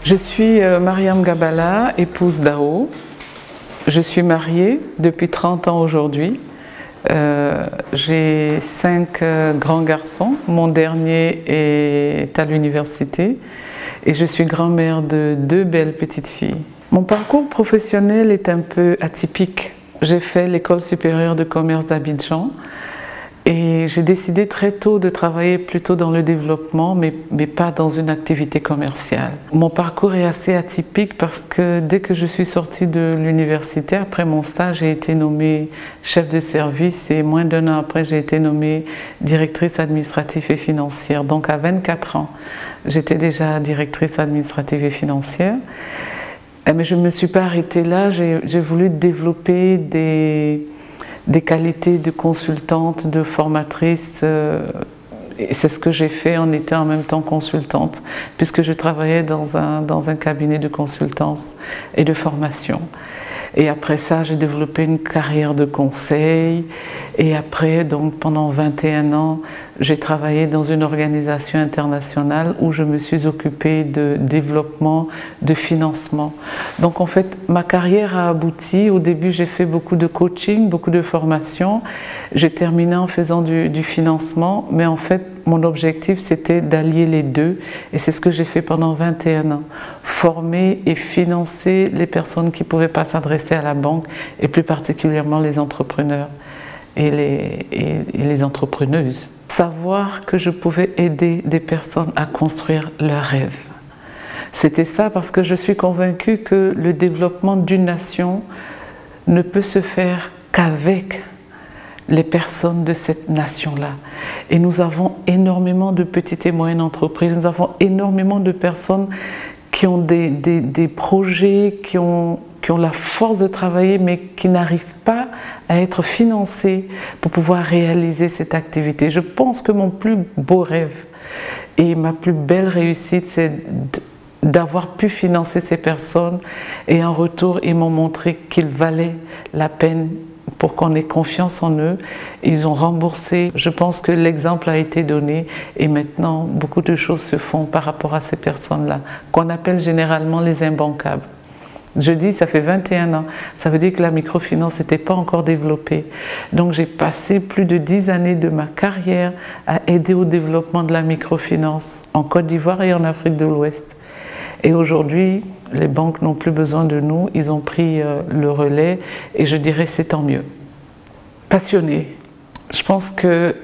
Je suis Mariam Gabala, épouse d'Ao. Je suis mariée depuis 30 ans aujourd'hui. J'ai 5 grands garçons. Mon dernier est à l'université et je suis grand-mère de 2 belles petites filles. Mon parcours professionnel est un peu atypique. J'ai fait l'école supérieure de commerce d'Abidjan et j'ai décidé très tôt de travailler plutôt dans le développement, mais pas dans une activité commerciale. Mon parcours est assez atypique parce que dès que je suis sortie de l'université, après mon stage, j'ai été nommée chef de service et moins d'1 an après, j'ai été nommée directrice administrative et financière. Donc à 24 ans, j'étais déjà directrice administrative et financière. Mais je ne me suis pas arrêtée là, j'ai voulu développer des qualités de consultante, de formatrice. Et c'est ce que j'ai fait en étant en même temps consultante, puisque je travaillais dans un cabinet de consultance et de formation. Et après ça, j'ai développé une carrière de conseil. Et après, donc pendant 21 ans, j'ai travaillé dans une organisation internationale où je me suis occupée de développement, de financement. Donc en fait, ma carrière a abouti. Au début, j'ai fait beaucoup de coaching, beaucoup de formation. J'ai terminé en faisant du financement, mais en fait, mon objectif, c'était d'allier les deux. Et c'est ce que j'ai fait pendant 21 ans. Former et financer les personnes qui ne pouvaient pas s'adresser à la banque, et plus particulièrement les entrepreneurs et les entrepreneuses. Savoir que je pouvais aider des personnes à construire leurs rêves. C'était ça parce que je suis convaincue que le développement d'une nation ne peut se faire qu'avec les personnes de cette nation-là. Et nous avons énormément de petites et moyennes entreprises, nous avons énormément de personnes qui ont des projets, qui ont la force de travailler, mais qui n'arrivent pas à être financés pour pouvoir réaliser cette activité. Je pense que mon plus beau rêve et ma plus belle réussite, c'est d'avoir pu financer ces personnes, et en retour, ils m'ont montré qu'il valait la peine pour qu'on ait confiance en eux. Ils ont remboursé. Je pense que l'exemple a été donné et maintenant, beaucoup de choses se font par rapport à ces personnes-là, qu'on appelle généralement les imbancables. Je dis, ça fait 21 ans, ça veut dire que la microfinance n'était pas encore développée. Donc j'ai passé plus de 10 années de ma carrière à aider au développement de la microfinance en Côte d'Ivoire et en Afrique de l'Ouest. Et aujourd'hui, les banques n'ont plus besoin de nous, ils ont pris le relais et je dirais c'est tant mieux. Passionné. Je pense que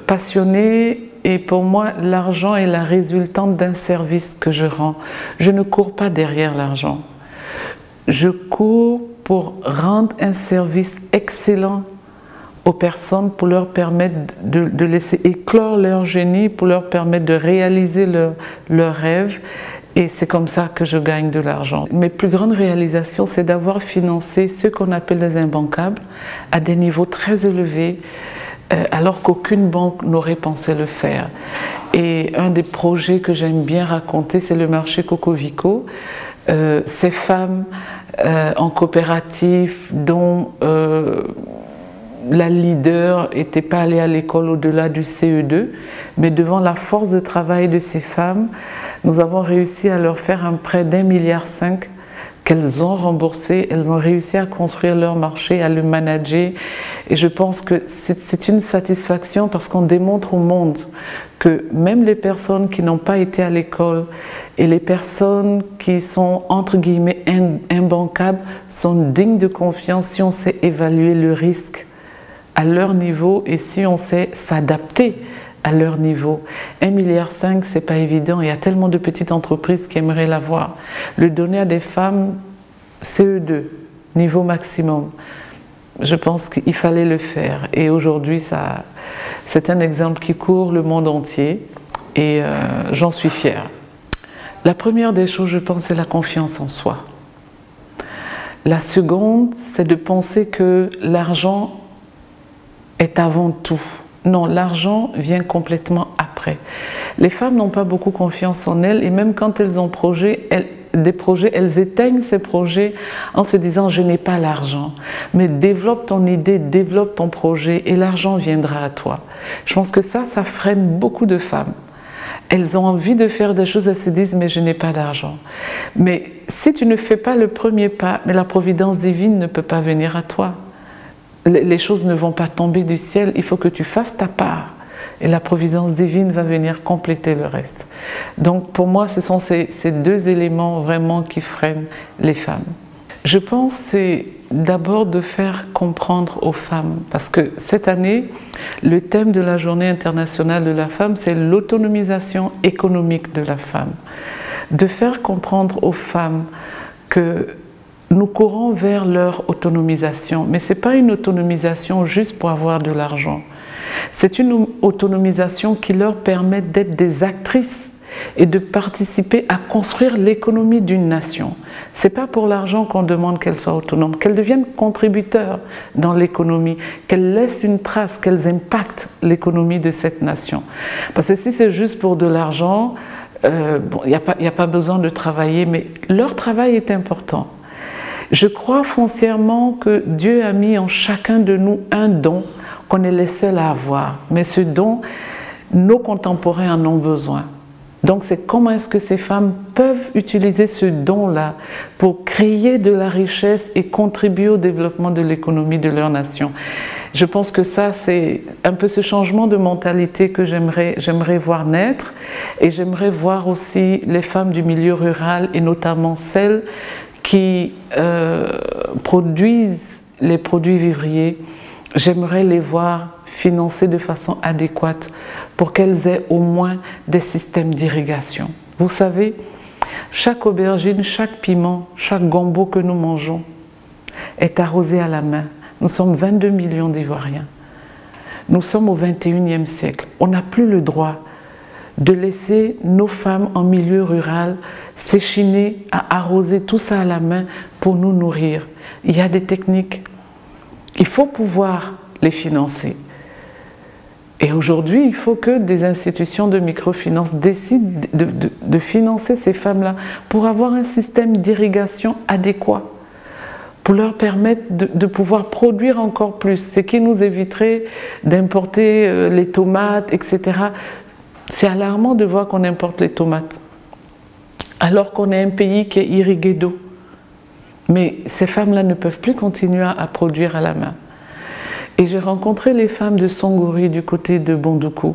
passionné, et pour moi, l'argent est la résultante d'un service que je rends. Je ne cours pas derrière l'argent. Je cours pour rendre un service excellent aux personnes, pour leur permettre de laisser éclore leur génie, pour leur permettre de réaliser leurs rêves. Et c'est comme ça que je gagne de l'argent. Mes plus grandes réalisations, c'est d'avoir financé ceux qu'on appelle les imbancables à des niveaux très élevés, alors qu'aucune banque n'aurait pensé le faire. Et un des projets que j'aime bien raconter, c'est le marché Cocovico. Ces femmes en coopérative dont la leader n'était pas allée à l'école au-delà du CE2, mais devant la force de travail de ces femmes, nous avons réussi à leur faire un prêt d'1,5 milliard qu'elles ont remboursé. Elles ont réussi à construire leur marché, à le manager. Et je pense que c'est une satisfaction parce qu'on démontre au monde que même les personnes qui n'ont pas été à l'école et les personnes qui sont entre guillemets imbancables sont dignes de confiance si on sait évaluer le risque à leur niveau et si on sait s'adapter à leur niveau. 1,5 milliard, c'est pas évident. Il y a tellement de petites entreprises qui aimeraient l'avoir. Le donner à des femmes, CE2, niveau maximum. Je pense qu'il fallait le faire. Et aujourd'hui, c'est un exemple qui court le monde entier. Et j'en suis fière. La première des choses, je pense, c'est la confiance en soi. La seconde, c'est de penser que l'argent est avant tout. Non, l'argent vient complètement après. Les femmes n'ont pas beaucoup confiance en elles et même quand elles ont des projets, elles éteignent ces projets en se disant « je n'ai pas l'argent ». Mais développe ton idée, développe ton projet et l'argent viendra à toi. Je pense que ça freine beaucoup de femmes. elles ont envie de faire des choses, elles se disent mais je n'ai pas d'argent. Mais si tu ne fais pas le premier pas, mais la providence divine ne peut pas venir à toi. Les choses ne vont pas tomber du ciel, il faut que tu fasses ta part. Et la providence divine va venir compléter le reste. Donc pour moi, ce sont ces deux éléments vraiment qui freinent les femmes. Je pense que c'est d'abord de faire comprendre aux femmes, parce que cette année, le thème de la Journée internationale de la femme, c'est l'autonomisation économique de la femme. De faire comprendre aux femmes que nous courons vers leur autonomisation, mais ce n'est pas une autonomisation juste pour avoir de l'argent. C'est une autonomisation qui leur permet d'être des actrices et de participer à construire l'économie d'une nation. Ce n'est pas pour l'argent qu'on demande qu'elles soient autonomes, qu'elles deviennent contributeurs dans l'économie, qu'elles laissent une trace, qu'elles impactent l'économie de cette nation. Parce que si c'est juste pour de l'argent, bon, il n'y a pas besoin de travailler, mais leur travail est important. Je crois foncièrement que Dieu a mis en chacun de nous un don qu'on est les seuls à avoir. Mais ce don, nos contemporains en ont besoin. Donc c'est comment est-ce que ces femmes peuvent utiliser ce don-là pour créer de la richesse et contribuer au développement de l'économie de leur nation. Je pense que ça, c'est un peu ce changement de mentalité que j'aimerais voir naître. Et j'aimerais voir aussi les femmes du milieu rural et notamment celles qui produisent les produits vivriers. J'aimerais les voir financées de façon adéquate pour qu'elles aient au moins des systèmes d'irrigation. Vous savez, chaque aubergine, chaque piment, chaque gombo que nous mangeons est arrosé à la main. Nous sommes 22 millions d'Ivoiriens. Nous sommes au 21e siècle. On n'a plus le droit de laisser nos femmes en milieu rural s'échiner à arroser tout ça à la main pour nous nourrir. Il y a des techniques. Il faut pouvoir les financer. Et aujourd'hui, il faut que des institutions de microfinance décident de financer ces femmes-là pour avoir un système d'irrigation adéquat, pour leur permettre de pouvoir produire encore plus, ce qui nous éviterait d'importer les tomates, etc. C'est alarmant de voir qu'on importe les tomates, alors qu'on est un pays qui est irrigué d'eau. Mais ces femmes-là ne peuvent plus continuer à produire à la main. Et j'ai rencontré les femmes de Songori du côté de Bondoukou.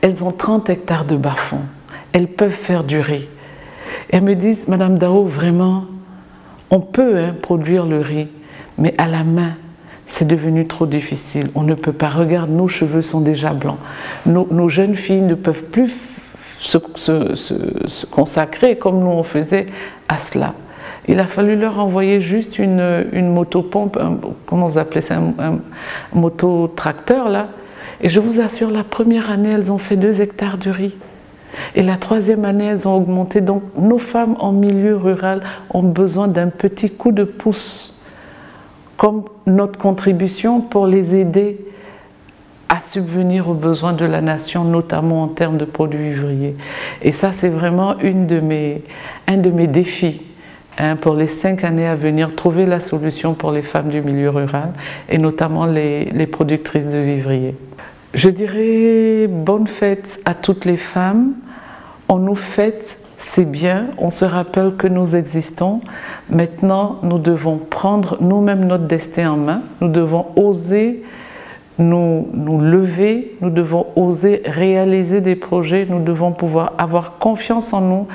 Elles ont 30 hectares de bas-fonds. Elles peuvent faire du riz. Et elles me disent, Madame Dao, vraiment, on peut produire le riz, mais à la main, c'est devenu trop difficile. On ne peut pas. Regarde, nos cheveux sont déjà blancs. Nos jeunes filles ne peuvent plus se consacrer comme nous on faisait à cela. Il a fallu leur envoyer juste une motopompe, comment vous appelez ça, un mototracteur là. Et je vous assure, la première année, elles ont fait 2 hectares de riz. Et la 3e année, elles ont augmenté. Donc nos femmes en milieu rural ont besoin d'un petit coup de pouce, comme notre contribution pour les aider à subvenir aux besoins de la nation, notamment en termes de produits vivriers. Et ça, c'est vraiment un de mes défis. Pour les 5 années à venir, trouver la solution pour les femmes du milieu rural et notamment les productrices de vivriers. Je dirais bonne fête à toutes les femmes. On nous fête, c'est bien, on se rappelle que nous existons. Maintenant, nous devons prendre nous-mêmes notre destin en main. Nous devons oser nous lever, nous devons oser réaliser des projets, nous devons pouvoir avoir confiance en nous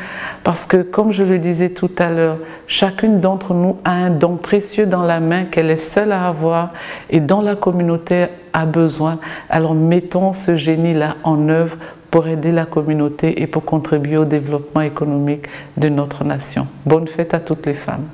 parce que, comme je le disais tout à l'heure, chacune d'entre nous a un don précieux dans la main qu'elle est seule à avoir et dont la communauté a besoin. Alors mettons ce génie-là en œuvre pour aider la communauté et pour contribuer au développement économique de notre nation. Bonne fête à toutes les femmes.